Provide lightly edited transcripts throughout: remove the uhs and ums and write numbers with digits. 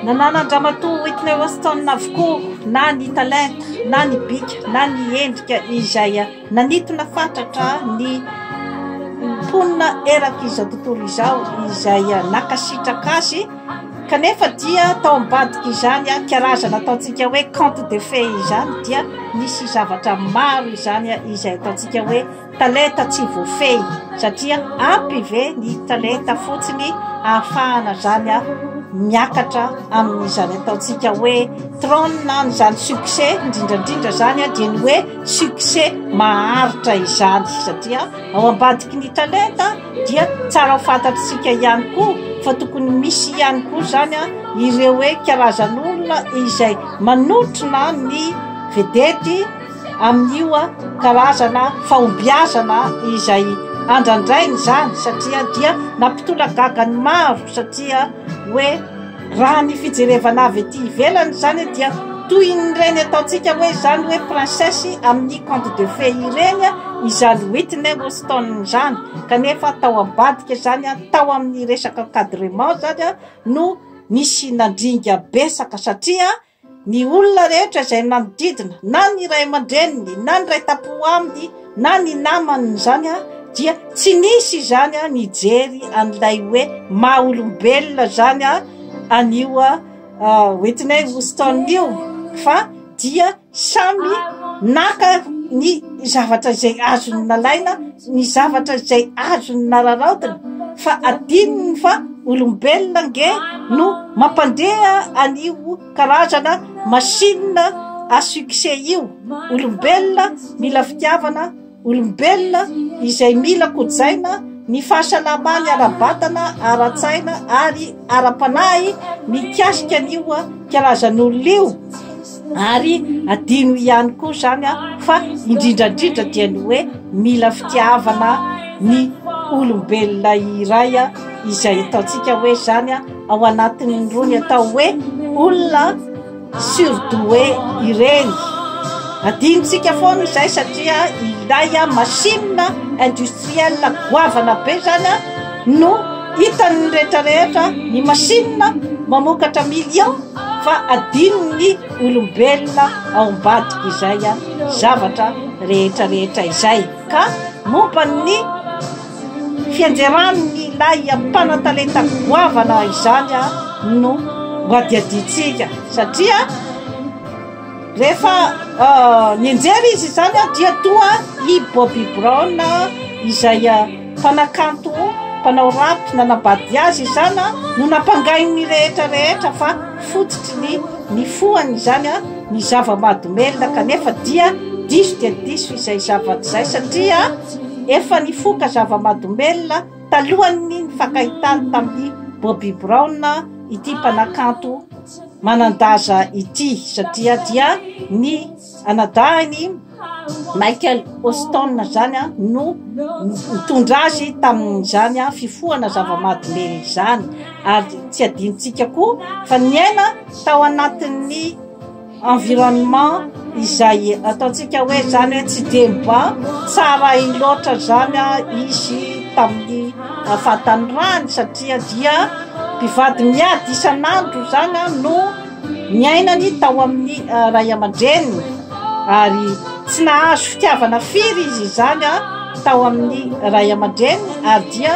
nananandramatoa Whitney Houston avokoa na ny talenta na ny bika na ny endrika izay nanitona fatratra ny mponina eraky izao tontolo izao izay nakasitraka azy kanefa dia tao ambadiky izany karazana ataontsika hoe conte de fées izany dia nisy zavatra maro izany izay ataontsika hoe talenta tsy voafehy satria ampy ve ny talenta fotsiny ahafahana zany miakatra amin'izany ataontsika hoe trône n'izany succès indrindrandrindra zany dia ny hoe succès maharitra izany satria ao ambadiky ny talenta dia tsara ho fantatritsika ihany koa fa tokony misy ihany koa zany ireo hoe karazan'olona izay manotrona ny vedety amin'io karazana fahombiazana izay andrandrainy zany satria dia nampitolagagany maro satria hoe raha ny fijerevana avy ety ivelany zany dia toy nyreny ataontsika hoe zany hoe princesse amin'ny conte de fées ireny izany Whitney Houston zany kanefa tao ambadika zany tao amin'ny resaka encadrement zany no nisy nandringa besaka satria ny olona rehetra izay manodidina na ny ray aman-dreniny na ny ray tapo aminy na ny namany zany dia tsy nisy zany nijery an'ilay hoe maha-olombelona zany anio Whitney Houston io fa dia samy naka ny zavatra izay azony nalaina ny zavatra izay azony nararaotina fa adininy fa olombelona nge no mampandeha anio karazana machine à succès io olombelona mila fitiavana olombelona izay mila kojaina ny fahasalamany ara-batana ara-tsaina ary ara-panahy mikasika an'io karazan'olona io ary adino ihany koa zany fa indrindrandrindra dia ny hoe mila fitiavana ny olombelona iray izay ataontsika hoe zany ao anatin'ny rony atao hoe olona surdoué ireny adinotsika foana izay satria ilay machine industrielle goavana be zany no hitan'ny rehetrarehetra ny machine mamokatra million fa adinony olombelona ao ambadiky izay zavatra rehetrarehetra izay ka momban'ny fianjeran'ny ilay mpanatalenta goavana izany no hoadiaditsika satria rehefa nienjery izy zany dia toa i Bobby Brown izay mpanakanto mpanao rap nanabady azy zany no nampangainy rehetrarehetra fa fototry ny foany zany ny zava-mahadomelona kanefa dia diso dia diso izay zavatra zay satria efa nifoka zava-mahadomelona talohan'ny nifankahitany tamin'ny Bobby Brown ity mpanakanto manandaza ity satria dia ny anadahany Michael Houston zany no mitondra azy tamin'izany fifohana zava-mahadomelona izany ary tsy adinitsika koa fa niaina tao anatin'ny environnement izay ataontsika hoe zany hoe tsy demba tsara loatra zany izy tamin'ny fahatanorany satria dia mpivady miady isan'andro zany no niainany tao amin'ny ray aman-dreniny ary tsy nahazo fitiavana firy izy zany tao amin'ny ray aman-dreniny ary dia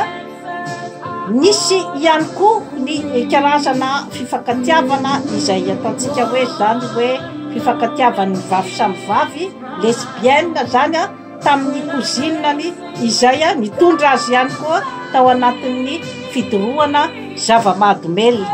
nisy ihany koa ny karazana fifankatiavana izay ataontsika hoe zany hoe fifankatiavan'ny vavy samy vavy lesbienne zany tamin'ny kozinany izay nitondra azy ihany koa tao anatin'ny fidorohana zava-mahadomelona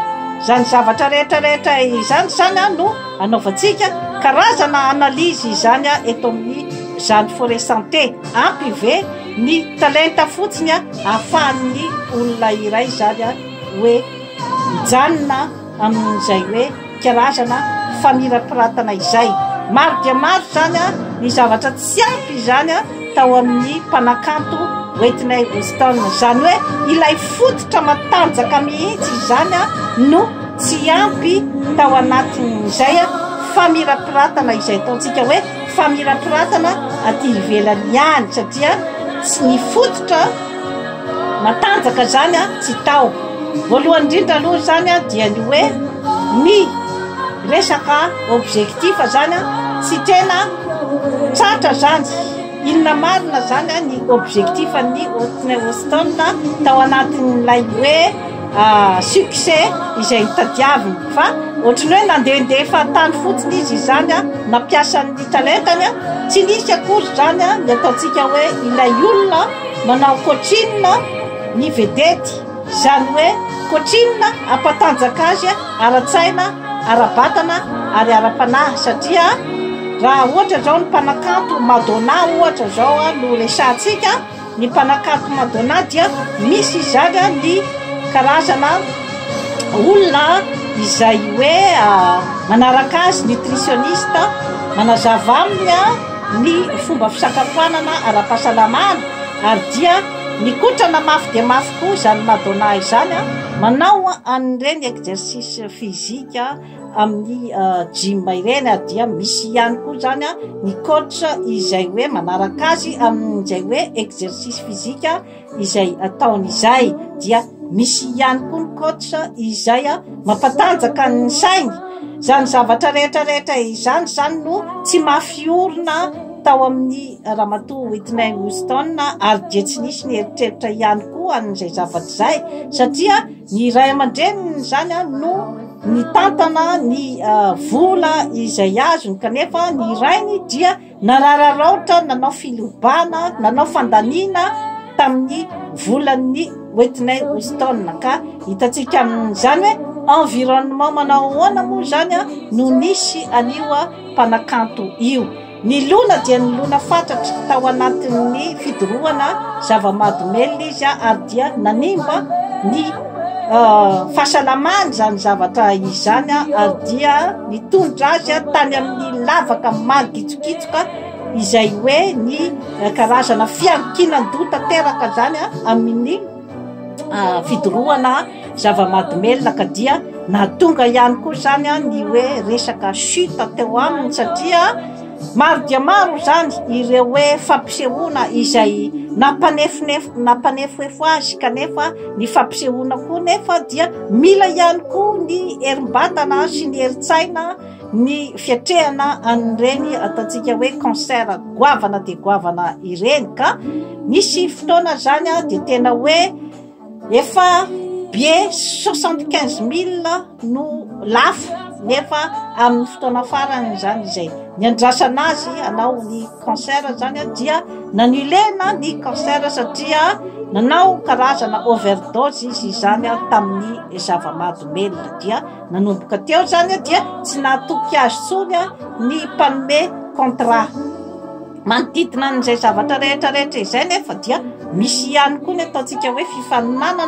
zany zavatra rehetrarehetra izany zany no anaovantsika karazana analizy izany eto amin'ny zany forêt santé ampy ve ny talenta fotsiny ahafahan'ny olona iray zany hoe mijanona amin'izay hoe karazana famirapiratana izay maro dia maro zany ny zavatra tsy ampy zany tao amin'ny mpanakanto Whitney Houston zany hoe ilay fototra matanjaka mihitsy zany no tsy ampy tao anatin'izay famirapiratana izay ataontsika hoe famirapiratana aty ivelany ihany satria tsy ny fototra matanjaka zany tsy tao voalohany indrindra aloha zany dia ny hoe ny resaka objectif zany tsy tena tratra zany inona marina zany ny objectif ny Whitney Houston tao anatin'ilay hoe succès izay tadiaviny fa ohatrany hoe nandehandeha tany fotsiny izy zany nampiasa ny talentany tsy nisy akory zany ny ataontsika hoe ilay olona manao coaching ny vedety zany hoe coaching ampatanjaka azy ara-tsaina ara-batana ary ara-panahy satria raha ohatra zao ny mpanakanto Madonna ohatra zao no resantsika ny mpanakanto Madonna dia misy zany ny karazana olona izay hoe manaraka azy nutritionniste manazava aminy ny fomba fisakafoanana ara-pahasalamana ary dia mikotrana mafy dia mafy koa zany Madonna izany manao an'ireny exercice physique amin'ny gym ireny dia misy ihany koa zany ny coach izay hoe manaraka azy amin'izay hoe exercice physique izay ataony izay dia misy ihany koa ny coach izay mampatanjaka ny sainy zany zavatra rehetrarehetra izany zany no tsy mafiorina tao amin'ny ramatoa Whitney Houston ary dia tsy nisy ny eritreritra ihany koa an'izay zavatra izay satria ny ray aman-dreniny zany no nitantana ny vola izay azony kanefa ny rainy dia narararaotra nanao filobana nanao fandaniana tamin'ny volan'ny Whitney Houston ka hitatsika amin'izany hoe environnement manao ahoana moa zany no nisy anio mpanakanto io ny lona dia ny lona fatratra tao anatin'ny fidorohana zava-mahadomelina izy ary dia nanimba ny fahasalamany zany zavatra izany ary dia nitondra azy tany amin'ny lavaka magitsokitsoka izay hoe ny karazana fiankinan-doha tanteraka zany amin'ny fidorohana zava-mahadomelina ka dia nahatonga ihany koa zany ny hoe resaka chute teo aminy satria maro dia maro zany ireo hoe fampisehoana izay nampanefoefo azy kanefa ny fampisehoana koa nefa dia mila ihany koa ny herim-batana sy ny herin-tsaina ny fiatrehana an'ireny ataontsika hoe concert goavana dia goavana ireny ka misy fotoana zany dia tena hoe efa bien 75 000 no lafo nefa amin'ny fotoana farany zany izay ny andrasana azy anao ny concert zany dia nanilena ny concert satria nanao karazana overdose izy zany tamin'ny zava-mahadomelina dia nanomboka teo zany dia tsy nahatoky azy tsony ny mpanome contrat manodidina an'izay zavatra rehetrarehetra izay nefa dia misy ihany koa ny ataontsika hoe fifaninanana